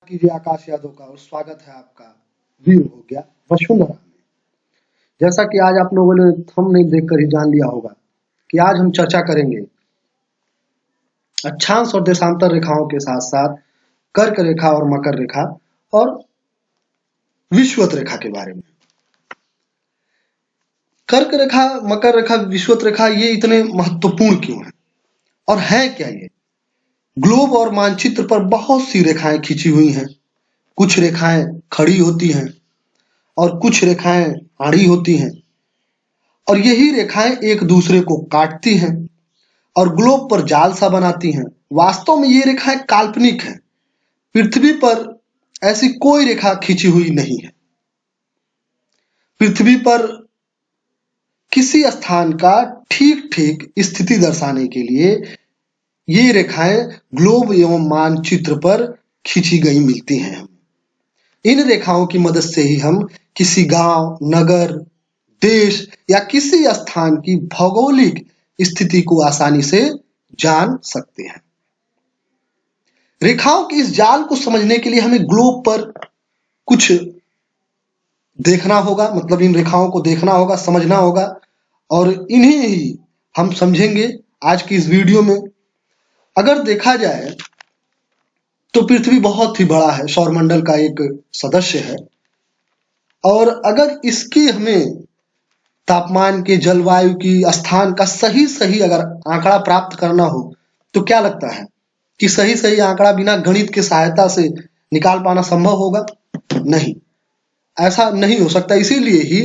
कीजिए आकाश यादव का और स्वागत है आपका व्यू हो गया वसुंधरा में। जैसा कि आज आप लोगों ने थंबनेल देखकर ही जान लिया होगा कि आज हम चर्चा करेंगे अक्षांश और देशांतर रेखाओं के साथ साथ कर्क रेखा और मकर रेखा और विषुवत रेखा के बारे में। कर्क रेखा, मकर रेखा, विषुवत रेखा ये इतने महत्वपूर्ण क्यों हैं और हैं क्या ये? ग्लोब और मानचित्र पर बहुत सी रेखाएं खींची हुई हैं। कुछ रेखाएं खड़ी होती हैं और कुछ रेखाएं आड़ी होती हैं और यही रेखाएं एक दूसरे को काटती हैं और ग्लोब पर जाल सा बनाती हैं। वास्तव में ये रेखाएं काल्पनिक हैं। पृथ्वी पर ऐसी कोई रेखा खींची हुई नहीं है। पृथ्वी पर किसी स्थान का ठीक ठीक स्थिति दर्शाने के लिए ये रेखाएं ग्लोब एवं मानचित्र पर खींची गई मिलती हैं। इन रेखाओं की मदद से ही हम किसी गांव, नगर, देश या किसी स्थान की भौगोलिक स्थिति को आसानी से जान सकते हैं। रेखाओं के इस जाल को समझने के लिए हमें ग्लोब पर कुछ देखना होगा, मतलब इन रेखाओं को देखना होगा, समझना होगा और इन्हें ही हम समझेंगे आज की इस वीडियो में। अगर देखा जाए तो पृथ्वी बहुत ही बड़ा है, सौरमंडल का एक सदस्य है और अगर इसकी हमें तापमान के, जलवायु की, स्थान का सही अगर आंकड़ा प्राप्त करना हो तो क्या लगता है कि सही आंकड़ा बिना गणित की सहायता से निकाल पाना संभव होगा? नहीं, ऐसा नहीं हो सकता। इसीलिए ही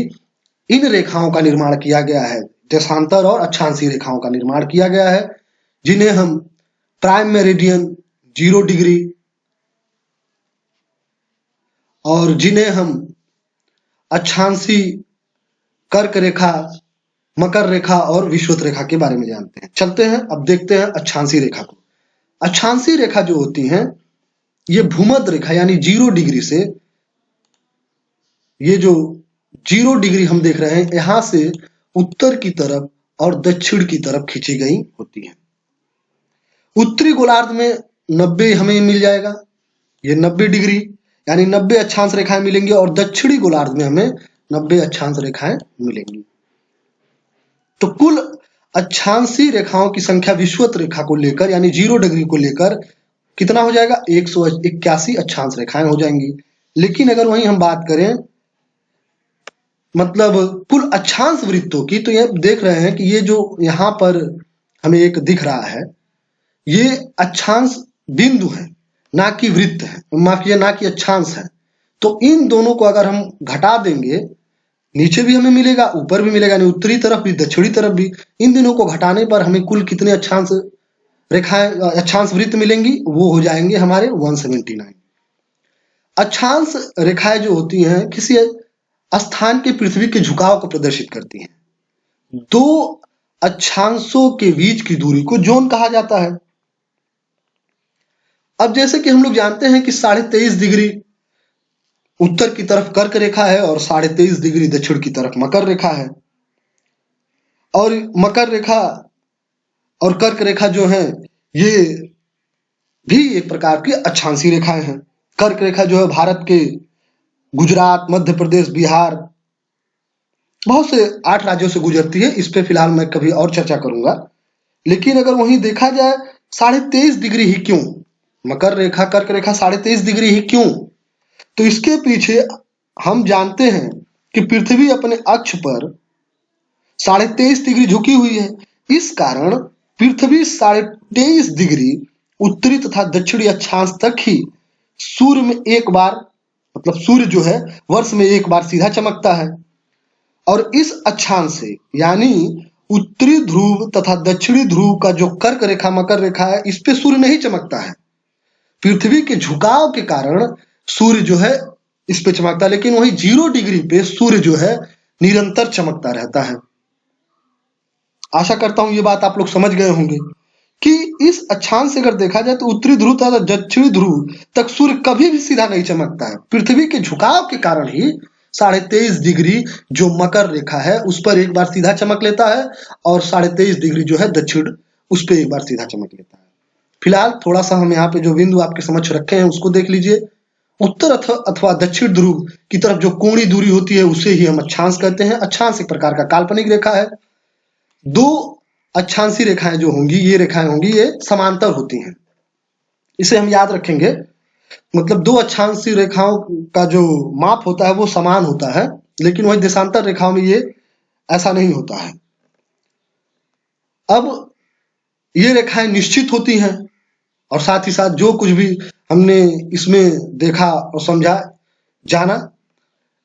इन रेखाओं का निर्माण किया गया है, देशांतर और अक्षांशीय रेखाओं का निर्माण किया गया है, जिन्हें हम प्राइम मेरिडियन, 0 डिग्री और जिन्हें हम अक्षांशीय, कर्क रेखा, मकर रेखा और विषुवत रेखा के बारे में जानते हैं। चलते हैं, अब देखते हैं अक्षांशीय रेखा को। अक्षांशीय रेखा जो होती हैं ये भूमध्य रेखा यानी 0 डिग्री से, ये जो 0 डिग्री हम देख रहे हैं यहां से उत्तर की तरफ और दक्षिण की तरफ खींची गई होती है। उत्तरी गोलार्ध में 90 हमें मिल जाएगा, ये 90 डिग्री यानी 90 अक्षांश रेखाएं मिलेंगी और दक्षिणी गोलार्ध में हमें 90 अक्षांश रेखाएं मिलेंगी। तो कुल अक्षांशीय रेखाओं की संख्या विषुवत रेखा को लेकर यानी 0 डिग्री को लेकर कितना हो जाएगा? 181 अक्षांश रेखाएं हो जाएंगी। लेकिन अगर वहीं हम बात करें मतलब कुल अक्षांश वृत्तों की, तो ये देख रहे हैं कि ये जो यहां पर हमें एक दिख रहा है ये अक्षांश बिंदु है, ना कि वृत्त है, माफ कीजिए, ना कि अक्षांश है। तो इन दोनों को अगर हम घटा देंगे, नीचे भी हमें मिलेगा, ऊपर भी मिलेगा, यानी उत्तरी तरफ भी, दक्षिणी तरफ भी। इन दोनों को घटाने पर हमें कुल कितने अक्षांश रेखाएं, अक्षांश वृत्त मिलेंगी? वो हो जाएंगे हमारे 179। अक्षांश रेखाएं जो होती हैं किसी स्थान के पृथ्वी के झुकाव को प्रदर्शित करती हैं। दो अक्षांशों के बीच की दूरी को जोन कहा जाता है। अब जैसे कि हम लोग जानते हैं कि 23.5 डिग्री उत्तर की तरफ कर्क रेखा है और 23.5 डिग्री दक्षिण की तरफ मकर रेखा है। और मकर रेखा और कर्क रेखा जो है ये भी एक प्रकार की अक्षांशीय रेखाएं हैं। कर्क रेखा जो है भारत के गुजरात, मध्य प्रदेश, बिहार, बहुत से 8 राज्यों से गुजरती है। इस पे फिलहाल मैं कभी और चर्चा करूंगा। लेकिन अगर वहीं देखा जाए 23.5 डिग्री ही क्यों? मकर रेखा, कर्क रेखा 23.5 डिग्री ही क्यों? तो इसके पीछे हम जानते हैं कि पृथ्वी अपने अक्ष पर 23.5 डिग्री झुकी हुई है। इस कारण पृथ्वी 23.5 डिग्री उत्तरी तथा दक्षिणी अक्षांश तक ही सूर्य में एक बार, मतलब सूर्य जो है वर्ष में एक बार सीधा चमकता है। और इस अक्षांश से यानी उत्तरी ध्रुव तथा दक्षिणी ध्रुव का जो कर्क रेखा, मकर रेखा है, इस पे सूर्य नहीं चमकता है। पृथ्वी के झुकाव के कारण सूर्य जो है इस पे चमकता है, लेकिन वही 0 डिग्री पे सूर्य जो है निरंतर चमकता रहता है। आशा करता हूं ये बात आप लोग समझ गए होंगे कि इस अक्षांश से अगर देखा जाए तो उत्तरी ध्रुव तथा दक्षिणी ध्रुव तक सूर्य कभी भी सीधा नहीं चमकता है। पृथ्वी के झुकाव के कारण ही 23.5 डिग्री जो मकर रेखा है उस पर एक बार सीधा चमक लेता है और 23.5 डिग्री जो है दक्षिण, उस पर एक बार सीधा चमक लेता है। फिलहाल थोड़ा सा हम यहाँ पे जो बिंदु आपके समक्ष रखे हैं उसको देख लीजिए। उत्तर अथवा दक्षिण ध्रुव की तरफ जो कोणीय दूरी होती है उसे ही हम अक्षांश कहते हैं। अक्षांश एक प्रकार का काल्पनिक रेखा है। दो अक्षांशीय रेखाएं जो होंगी, ये रेखाएं होंगी, ये समांतर होती हैं। इसे हम याद रखेंगे। मतलब दो अक्षांशीय रेखाओं का जो माप होता है वो समान होता है, लेकिन वही देशांतर रेखाओं में ये ऐसा नहीं होता है। अब ये रेखाएं निश्चित होती हैं और साथ ही साथ जो कुछ भी हमने इसमें देखा और समझा, जाना,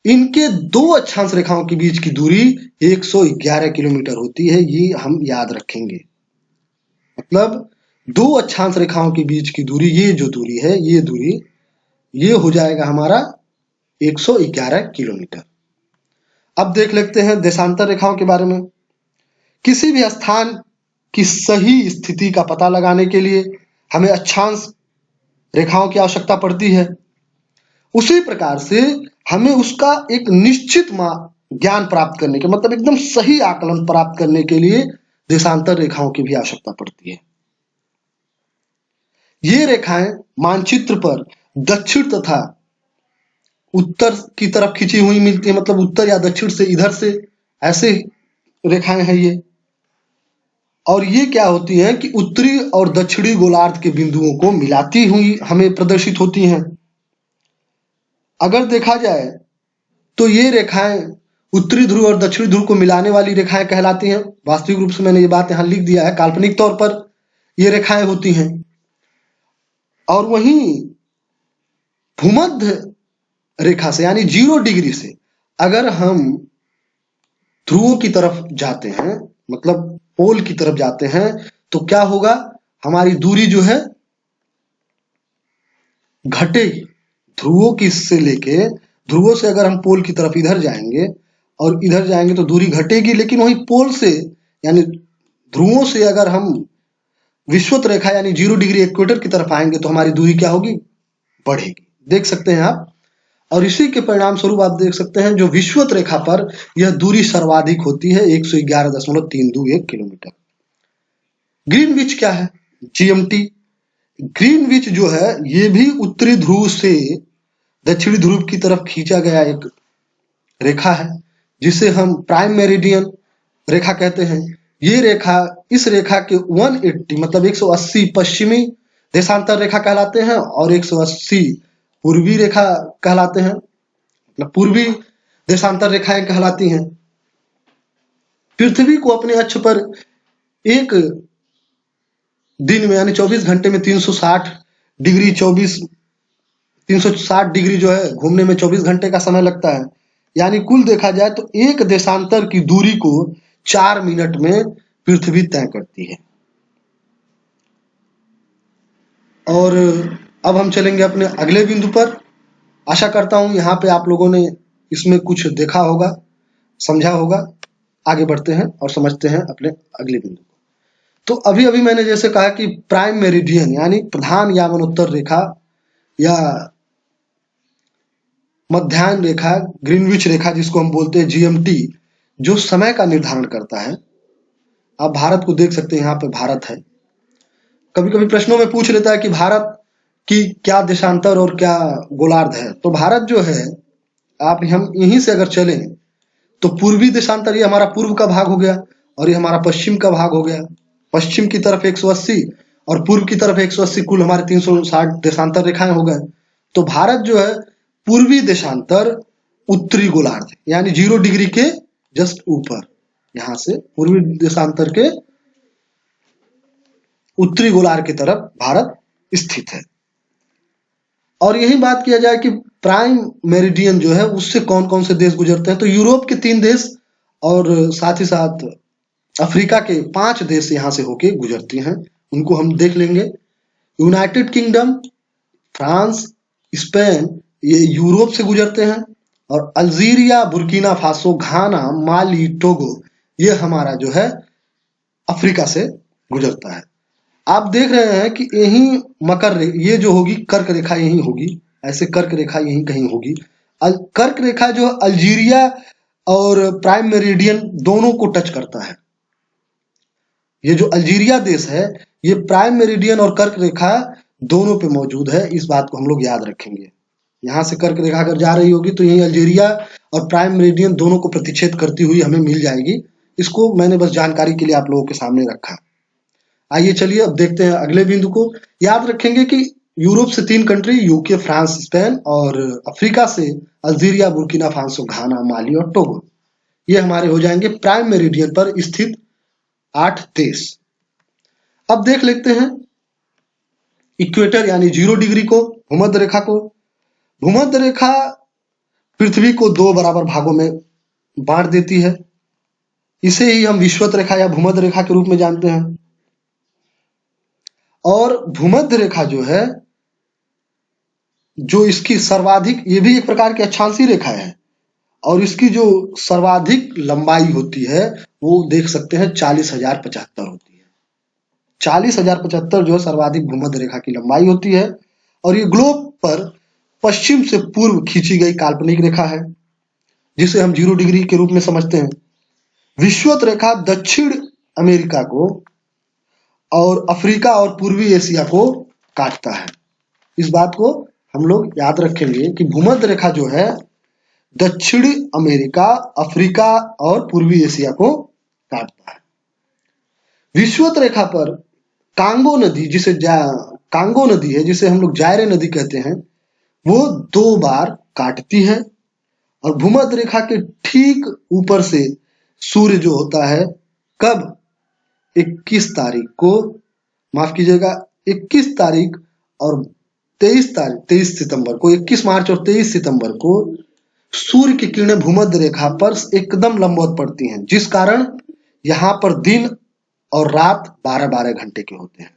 इनके दो अक्षांश रेखाओं के बीच की दूरी 111 किलोमीटर होती है। ये हम याद रखेंगे। मतलब दो अक्षांश रेखाओं के बीच की दूरी, ये जो दूरी है, ये दूरी, ये हो जाएगा हमारा 111 किलोमीटर। अब देख लेते हैं देशांतर रेखाओं के बारे में। किसी भी स्थान की सही स्थिति का पता लगाने के लिए हमें अक्षांश रेखाओं की आवश्यकता पड़ती है। उसी प्रकार से हमें उसका एक निश्चित ज्ञान प्राप्त करने के, मतलब एकदम सही आकलन प्राप्त करने के लिए देशांतर रेखाओं की भी आवश्यकता पड़ती है। ये रेखाएं मानचित्र पर दक्षिण तथा उत्तर की तरफ खींची हुई मिलती है। मतलब उत्तर या दक्षिण से, इधर से, ऐसे रेखाएं हैं ये। और ये क्या होती हैं कि उत्तरी और दक्षिणी गोलार्ध के बिंदुओं को मिलाती हुई हमें प्रदर्शित होती हैं। अगर देखा जाए तो ये रेखाएं उत्तरी ध्रुव और दक्षिणी ध्रुव को मिलाने वाली रेखाएं कहलाती हैं। वास्तविक रूप से मैंने ये बात यहाँ लिख दिया है, काल्पनिक तौर पर ये रेखाएं होती हैं। और वहीं भूमध्य रेखा से, यानी 0 डिग्री से अगर हम ध्रुवों की तरफ जाते हैं, मतलब पोल की तरफ जाते हैं, तो क्या होगा, हमारी दूरी जो है घटेगी। ध्रुवों की से लेके, ध्रुवों से अगर हम पोल की तरफ इधर जाएंगे और इधर जाएंगे तो दूरी घटेगी, लेकिन वही पोल से, यानी ध्रुवों से अगर हम विषुवत रेखा यानी 0 डिग्री इक्वेटर की तरफ आएंगे तो हमारी दूरी क्या होगी, बढ़ेगी। देख सकते हैं आप। और इसी के परिणाम स्वरूप आप देख सकते हैं जो विषुवत रेखा पर यह दूरी सर्वाधिक होती है, 111.321 किलोमीटर। ग्रीनविच क्या है, जीएमटी। ग्रीनविच जो है ये भी उत्तरी ध्रुव से दक्षिणी ध्रुव की तरफ खींचा गया एक रेखा है, जिसे हम प्राइम मेरिडियन रेखा कहते हैं। ये रेखा, इस रेखा के 180 मतलब 180 पश्चिमी देशांतर रेखा कहलाते हैं और 180 पूर्वी रेखा कहलाते हैं, मतलब पूर्वी देशांतर रेखाएं कहलाती हैं। पृथ्वी को अपने अक्ष पर एक दिन में, यानी 24 घंटे में 360 डिग्री जो है घूमने में 24 घंटे का समय लगता है। यानी कुल देखा जाए तो एक देशांतर की दूरी को 4 मिनट में पृथ्वी तय करती है। और अब हम चलेंगे अपने अगले बिंदु पर। आशा करता हूं यहाँ पे आप लोगों ने इसमें कुछ देखा होगा, समझा होगा। आगे बढ़ते हैं और समझते हैं अपने अगले बिंदु को। तो अभी अभी मैंने जैसे कहा कि प्राइम मेरिडियन यानी प्रधान यावनोत्तर रेखा या मध्याह्न रेखा, ग्रीनविच रेखा जिसको हम बोलते हैं जीएमटी, जो समय का निर्धारण करता है। आप भारत को देख सकते हैं, यहाँ पे भारत है। कभी कभी प्रश्नों में पूछ लेता है कि भारत की क्या देशांतर और क्या गोलार्ध है। तो भारत जो है, आप हम यहीं से अगर चलें तो पूर्वी देशांतर ये हमारा पूर्व का भाग हो गया और ये हमारा पश्चिम का भाग हो गया। पश्चिम की तरफ 180 और पूर्व की तरफ 180, कुल हमारे 360 देशांतर रेखाएं हो गए। तो भारत जो है पूर्वी देशांतर उत्तरी गोलार्ध, यानी 0 डिग्री के जस्ट ऊपर, यहां से पूर्वी देशांतर के उत्तरी गोलार्ध की तरफ भारत स्थित है। और यही बात किया जाए कि प्राइम मेरिडियन जो है उससे कौन कौन से देश गुजरते हैं, तो यूरोप के 3 देश और साथ ही साथ अफ्रीका के 5 देश यहां से होके गुजरती हैं। उनको हम देख लेंगे। यूनाइटेड किंगडम, फ्रांस, स्पेन, ये यूरोप से गुजरते हैं। और अल्जीरिया, बुर्किना फासो, घाना, माली, टोगो, ये हमारा जो है अफ्रीका से गुजरता है। आप देख रहे हैं कि यही ये जो होगी कर्क रेखा यही होगी, ऐसे कर्क रेखा यही कहीं होगी। कर्क रेखा जो अल्जीरिया और प्राइम मेरिडियन दोनों को टच करता है। ये जो अल्जीरिया देश है ये प्राइम मेरिडियन और कर्क रेखा दोनों पे मौजूद है। इस बात को हम लोग याद रखेंगे। यहाँ से कर्क रेखा अगर जा रही होगी तो यही अल्जीरिया और प्राइम मेरिडियन दोनों को प्रतिच्छेद करती हुई हमें मिल जाएगी। इसको मैंने बस जानकारी के लिए आप लोगों के सामने रखा। आइए चलिए अब देखते हैं अगले बिंदु को। याद रखेंगे कि यूरोप से 3 कंट्री, यूके, फ्रांस, स्पेन, और अफ्रीका से अल्जीरिया, बुर्किना फासो, घाना, माली और टोगो, ये हमारे हो जाएंगे प्राइम मेरिडियन पर स्थित 8 देश। अब देख लेते हैं इक्वेटर यानी 0 डिग्री को, भूमध्य रेखा को। भूमध्य रेखा पृथ्वी को 2 बराबर भागों में बांट देती है। इसे ही हम विषुवत रेखा या भूमध्य रेखा के रूप में जानते हैं। और भूमध्य रेखा जो है, जो इसकी सर्वाधिक, ये भी एक प्रकार की अक्षांशीय रेखा है, और इसकी जो सर्वाधिक लंबाई होती है वो देख सकते हैं 40,075 होती है। 40,075 जो है सर्वाधिक भूमध्य रेखा की लंबाई होती है। और ये ग्लोब पर पश्चिम से पूर्व खींची गई काल्पनिक रेखा है, जिसे हम 0 डिग्री के रूप में समझते हैं। विषुवत रेखा दक्षिण अमेरिका को और अफ्रीका और पूर्वी एशिया को काटता है। इस बात को हम लोग याद रखेंगे कि भूमध्य रेखा जो है दक्षिणी अमेरिका, अफ्रीका और पूर्वी एशिया को काटता है। विषुवत रेखा पर कांगो नदी, कांगो नदी है, जिसे हम लोग जायरे नदी कहते हैं, वो 2 बार काटती है। और भूमध्य रेखा के ठीक ऊपर से सूर्य जो होता है, कब? 21 तारीख को, माफ कीजिएगा, 21 तारीख और 23 सितंबर को, 21 मार्च और 23 सितंबर को सूर्य की किरणें भूमध्य रेखा पर एकदम लंबवत पड़ती हैं, जिस कारण यहाँ पर दिन और रात 12-12 घंटे के होते हैं।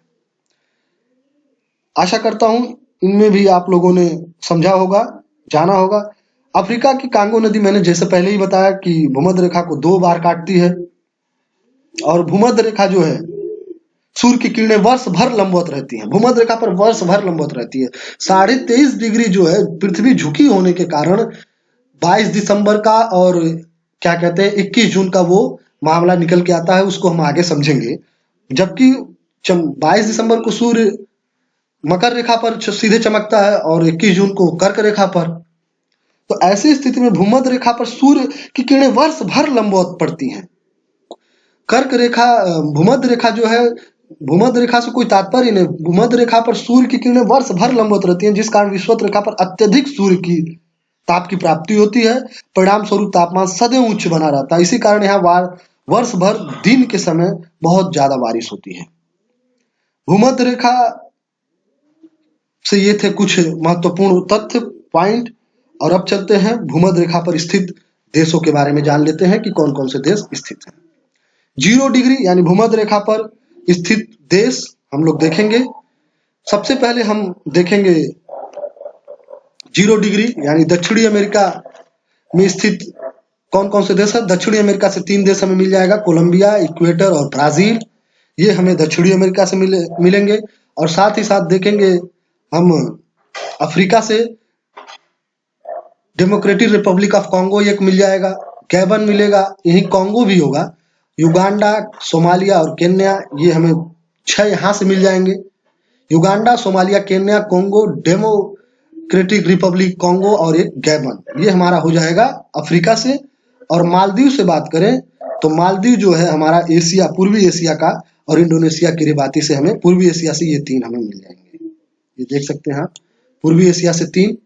आशा करता हूं इनमें भी आप लोगों ने समझा होगा, जाना होगा। अफ्रीका की कांगो नदी, मैंने जैसे पहले ही बताया कि भूमध्य रेखा को 2 बार काटती है। और भूमध्य रेखा जो है, सूर्य की किरणें वर्ष भर लंबवत रहती हैं, भूमध्य रेखा पर वर्ष भर लंबवत रहती है। 23.5 डिग्री जो है पृथ्वी झुकी होने के कारण 22 दिसंबर का और क्या कहते हैं 21 जून का वो मामला निकल के आता है, उसको हम आगे समझेंगे। जबकि 22 दिसंबर को सूर्य मकर रेखा पर सीधे चमकता है और 21 जून को कर्क रेखा पर। तो ऐसी स्थिति में भूमध्य रेखा पर सूर्य की किरणें वर्ष भर लंबवत पड़ती हैं। कर्क रेखा, भूमध्य रेखा जो है, भूमध्य रेखा से कोई तात्पर्य नहीं, भूमध्य रेखा पर सूर्य की किरणें वर्ष भर लंबवत रहती हैं, जिस कारण विषुवत रेखा पर अत्यधिक सूर्य की ताप की प्राप्ति होती है। परिणाम स्वरूप तापमान सदैव उच्च बना रहता है। इसी कारण यहाँ वर्ष भर दिन के समय बहुत ज्यादा बारिश होती है। भूमध्य रेखा से ये थे कुछ महत्वपूर्ण तथ्य, पॉइंट। और अब चलते हैं भूमध्य रेखा पर स्थित देशों के बारे में, जान लेते हैं कि कौन कौन से देश स्थित हैं। 0 डिग्री यानी भूमध्य रेखा पर स्थित देश हम लोग देखेंगे। सबसे पहले हम देखेंगे 0 डिग्री यानी दक्षिणी अमेरिका में स्थित कौन कौन से देश है। दक्षिणी अमेरिका से 3 देश हमें मिल जाएगा, कोलंबिया, इक्वेटर और ब्राजील। ये हमें दक्षिणी अमेरिका से मिलेंगे। और साथ ही साथ देखेंगे हम अफ्रीका से डेमोक्रेटिक रिपब्लिक ऑफ कॉन्गो एक मिल जाएगा, गैबन मिलेगा, यही कॉन्गो भी होगा, युगांडा, सोमालिया और केन्या, ये हमें 6 यहाँ से मिल जाएंगे। Uganda, Somalia, Kenya, Congo, democratic Republic Congo और एक गैबन, ये हमारा हो जाएगा अफ्रीका से। और मालदीव से बात करें तो मालदीव जो है हमारा एशिया, पूर्वी एशिया का, और इंडोनेशिया किरिबाती से हमें पूर्वी एशिया से ये 3 हमें मिल जाएंगे। ये देख सकते हैं आप, पूर्वी एशिया से 3।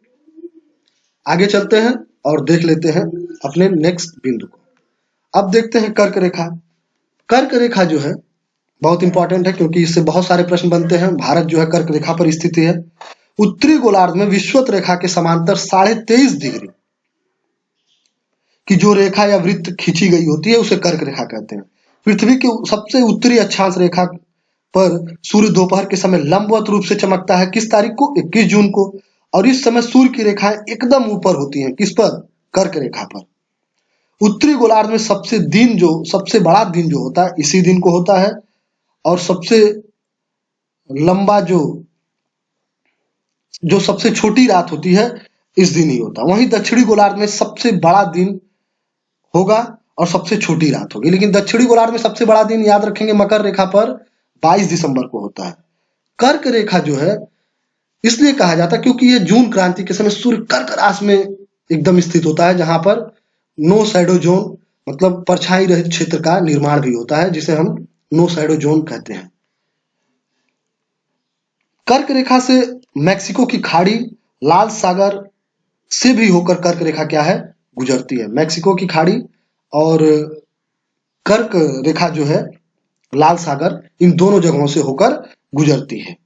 आगे चलते हैं और देख लेते हैं अपने नेक्स्ट बिंदु को। अब देखते हैं कर्क रेखा। कर्क रेखा जो है बहुत इंपॉर्टेंट है, क्योंकि इससे बहुत सारे प्रश्न बनते हैं। भारत जो है कर्क रेखा पर स्थित है। उत्तरी गोलार्ध में विषुवत रेखा के समांतर 23.5 डिग्री की जो रेखा या वृत्त खींची गई होती है उसे कर्क रेखा कहते हैं। पृथ्वी के सबसे उत्तरी अक्षांश रेखा पर सूर्य दोपहर के समय लंबवत रूप से चमकता है। किस तारीख को? 21 जून को। और इस समय सूर्य की रेखाएं एकदम ऊपर होती हैं। किस पर? कर्क रेखा पर। उत्तरी गोलार्ध में सबसे बड़ा दिन जो होता है इसी दिन को होता है, और सबसे लंबा जो सबसे छोटी रात होती है इस दिन ही होता है। वहीं दक्षिणी गोलार्ध में सबसे बड़ा दिन होगा और सबसे छोटी रात होगी। लेकिन दक्षिणी गोलार्ध में सबसे बड़ा दिन याद रखेंगे मकर रेखा पर 22 दिसंबर को होता है। कर्क रेखा जो है इसलिए कहा जाता है क्योंकि ये जून क्रांति के समय सूर्य कर्क राशि में एकदम स्थित होता है, जहां पर नो शैडो जोन मतलब परछाई रहित क्षेत्र का निर्माण भी होता है, जिसे हम नो शैडो जोन कहते हैं। कर्क रेखा से मैक्सिको की खाड़ी लाल सागर से भी होकर कर्क रेखा क्या है, गुजरती है। मैक्सिको की खाड़ी और कर्क रेखा जो है लाल सागर, इन दोनों जगहों से होकर गुजरती है।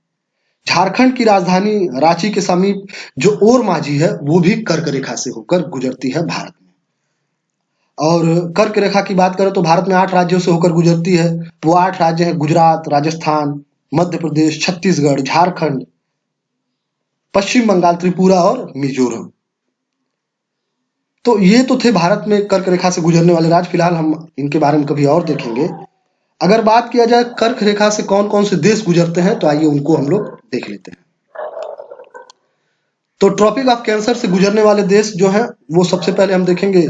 झारखंड की राजधानी रांची के समीप जो ओर माझी है वो भी कर्क रेखा से होकर गुजरती है भारत में। और कर्क रेखा की बात करें तो भारत में 8 राज्यों से होकर गुजरती है। वो 8 राज्य हैं गुजरात, राजस्थान, मध्य प्रदेश, छत्तीसगढ़, झारखंड, पश्चिम बंगाल, त्रिपुरा और मिजोरम। तो ये तो थे भारत में कर्क रेखा से गुजरने वाले राज्य। फिलहाल हम इनके बारे में कभी और देखेंगे। अगर बात किया जाए कर्क रेखा से कौन कौन से देश गुजरते हैं, तो आइए उनको हम लोग देख लेते हैं। तो ट्रॉपिक ऑफ कैंसर से गुजरने वाले देश जो हैं वो सबसे पहले हम देखेंगे,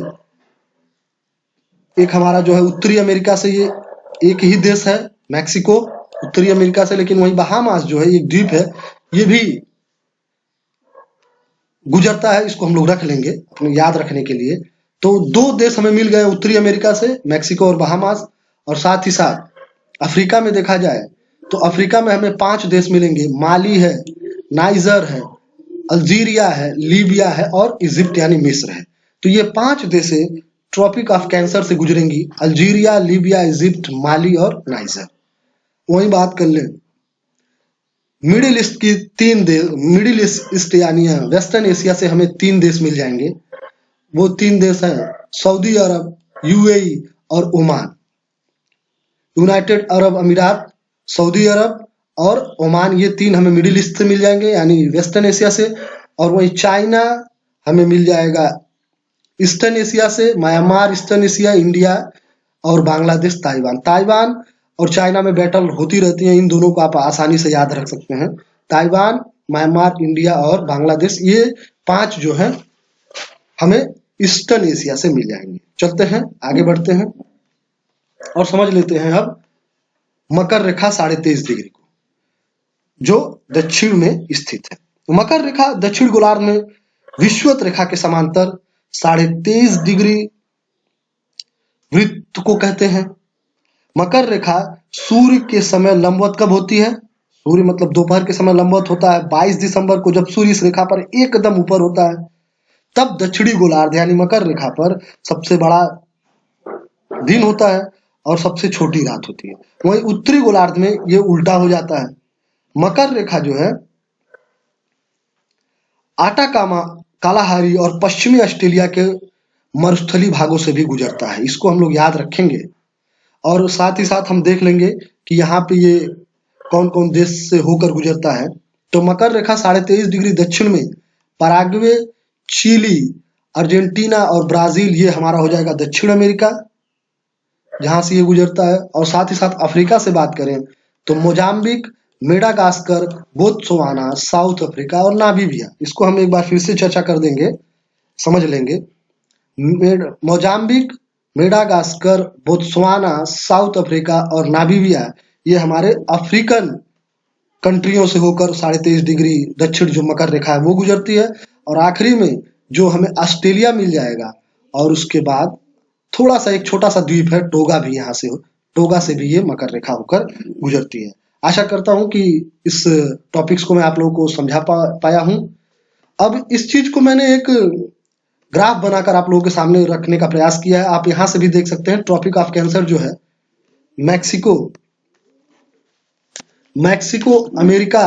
एक हमारा जो है उत्तरी अमेरिका से ये एक ही देश है मैक्सिको, उत्तरी अमेरिका से। लेकिन वही बहामास जो है एक द्वीप है, ये भी गुजरता है। इसको हम लोग रख लेंगे अपने याद रखने के लिए। तो 2 देश हमें मिल गए उत्तरी अमेरिका से, मैक्सिको और बहामास। और साथ ही साथ अफ्रीका में देखा जाए तो अफ्रीका में हमें 5 देश मिलेंगे, माली है, नाइजर है, अल्जीरिया है, लीबिया है और इजिप्ट यानी मिस्र है। तो ये 5 देशें ट्रॉपिक ऑफ कैंसर से गुजरेंगी, अल्जीरिया, लीबिया, इजिप्ट, माली और नाइजर। वही बात कर ले मिडिल ईस्ट की 3 देश, मिडिल ईस्ट यानी वेस्टर्न एशिया से हमें 3 देश मिल जाएंगे। वो 3 देश हैं सऊदी अरब, यूएई और ओमान। यूनाइटेड अरब अमीरात, सऊदी अरब और ओमान, ये 3 हमें मिडिल ईस्ट से मिल जाएंगे यानी वेस्टर्न एशिया से। और वही चाइना हमें मिल जाएगा ईस्टर्न एशिया से, म्यांमार ईस्टर्न एशिया, इंडिया और बांग्लादेश, ताइवान। ताइवान और चाइना में बैटल होती रहती है, इन दोनों को आप आसानी से याद रख सकते हैं। ताइवान, म्यांमार, इंडिया और बांग्लादेश, ये 5 जो हैं हमें ईस्टर्न एशिया से मिल जाएंगे। चलते हैं आगे बढ़ते हैं और समझ लेते हैं अब मकर रेखा 23.5 डिग्री को, जो दक्षिण में स्थित है। मकर रेखा दक्षिण गोलार्ध में विषुवत रेखा के समांतर 23.5 डिग्री वृत्त को कहते हैं। मकर रेखा सूर्य के समय लंबवत कब होती है? सूर्य मतलब दोपहर के समय लंबवत होता है 22 दिसंबर को, जब सूर्य इस रेखा पर एकदम ऊपर होता है। तब दक्षिणी गोलार्ध यानी मकर रेखा पर सबसे बड़ा दिन होता है और सबसे छोटी रात होती है। वहीं उत्तरी गोलार्ध में ये उल्टा हो जाता है। मकर रेखा जो है आटाकामा, कालाहारी और पश्चिमी ऑस्ट्रेलिया के मरुस्थलीय भागों से भी गुजरता है। इसको हम लोग याद रखेंगे और साथ ही साथ हम देख लेंगे कि यहाँ पे ये कौन कौन देश से होकर गुजरता है। तो मकर रेखा 23.5 डिग्री दक्षिण में पराग्वे, चिली, अर्जेंटीना और ब्राजील, ये हमारा हो जाएगा दक्षिण अमेरिका, जहां से ये गुजरता है। और साथ ही साथ अफ्रीका से बात करें तो Mozambique, Madagascar, Botswana, south Africa और नामीबिया। इसको हम एक बार फिर से चर्चा कर देंगे, समझ लेंगे। Mozambique, Madagascar, Botswana, south Africa और नामीबिया, ये हमारे अफ्रीकन कंट्रियों से होकर 23.5 डिग्री दक्षिण जो मकर रेखा है वो गुजरती है। और आखिरी में जो हमें ऑस्ट्रेलिया मिल जाएगा और उसके बाद थोड़ा सा एक छोटा सा द्वीप है टोगा, भी यहाँ से टोगा से भी ये मकर रेखा होकर गुजरती है। आशा करता हूं कि इस टॉपिक्स को मैं आप लोगों को समझा पाया हूं। अब इस चीज को मैंने एक ग्राफ बनाकर आप लोगों के सामने रखने का प्रयास किया है। आप यहां से भी देख सकते हैं ट्रॉपिक ऑफ कैंसर जो है मैक्सिको अमेरिका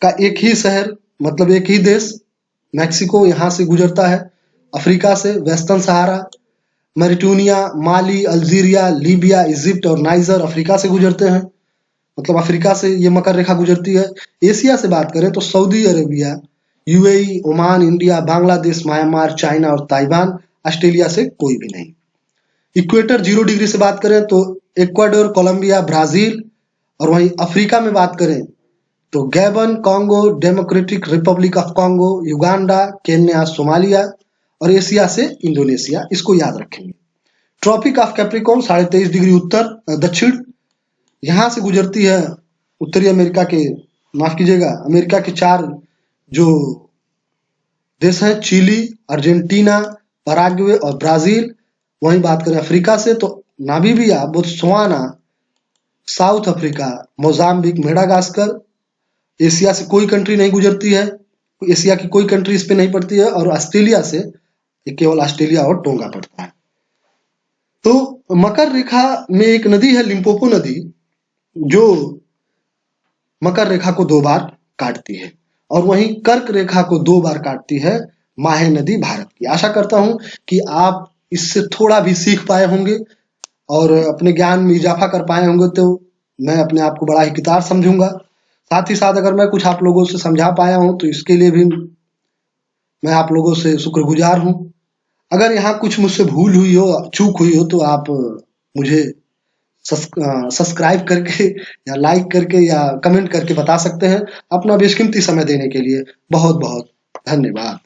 का एक ही शहर, मतलब एक ही देश मैक्सिको, यहां से गुजरता है। अफ्रीका से वेस्टर्न सहारा, मैरिटूनिया, माली, अल्जीरिया, लीबिया, इजिप्ट और नाइजर अफ्रीका से गुजरते हैं, मतलब अफ्रीका से ये मकर रेखा गुजरती है। एशिया से बात करें तो Saudi Arabia, UAE, Oman, India, Bangladesh, Myanmar, China और ताइवान। ऑस्ट्रेलिया से कोई भी नहीं। इक्वेटर 0 डिग्री से बात करें तो इक्वाडोर, कोलंबिया, ब्राजील। और वहीं अफ्रीका में बात करें तो Gabon, Congo, democratic Republic of Congo, Uganda, Kenya, Somalia. और एशिया से इंडोनेशिया। इसको याद रखेंगे। ट्रॉपिक ऑफ कैप्रिकॉर्न 23.5 डिग्री दक्षिण, यहां से गुजरती है उत्तरी अमेरिका के माफ कीजिएगा, अमेरिका के 4 जो देश हैं, चिली, अर्जेंटीना, पराग्वे और ब्राजील। वहीं बात करें अफ्रीका से तो Namibia, Botswana, south Africa, Mozambique, Madagascar. Asia से कोई कंट्री नहीं गुजरती है, एशिया की कोई कंट्री इस पे नहीं पड़ती है, और ऑस्ट्रेलिया से केवल ऑस्ट्रेलिया और टोंगा पड़ता है। तो मकर रेखा में एक नदी है, लिम्पोपो नदी, जो मकर रेखा को 2 बार काटती है, और वहीं कर्क रेखा को 2 बार काटती है माहे नदी भारत की। आशा करता हूं कि आप इससे थोड़ा भी सीख पाए होंगे और अपने ज्ञान में इजाफा कर पाए होंगे, तो मैं अपने आप को बड़ा ही किताब समझूंगा। साथ ही साथ अगर मैं कुछ आप लोगों से समझा पाया हूं तो इसके लिए भी मैं आप लोगों से शुक्रगुजार हूं। अगर यहाँ कुछ मुझसे भूल हुई हो, चूक हुई हो, तो आप मुझे सब्सक्राइब करके या लाइक करके या कमेंट करके बता सकते हैं। अपना बेशकीमती समय देने के लिए बहुत बहुत धन्यवाद।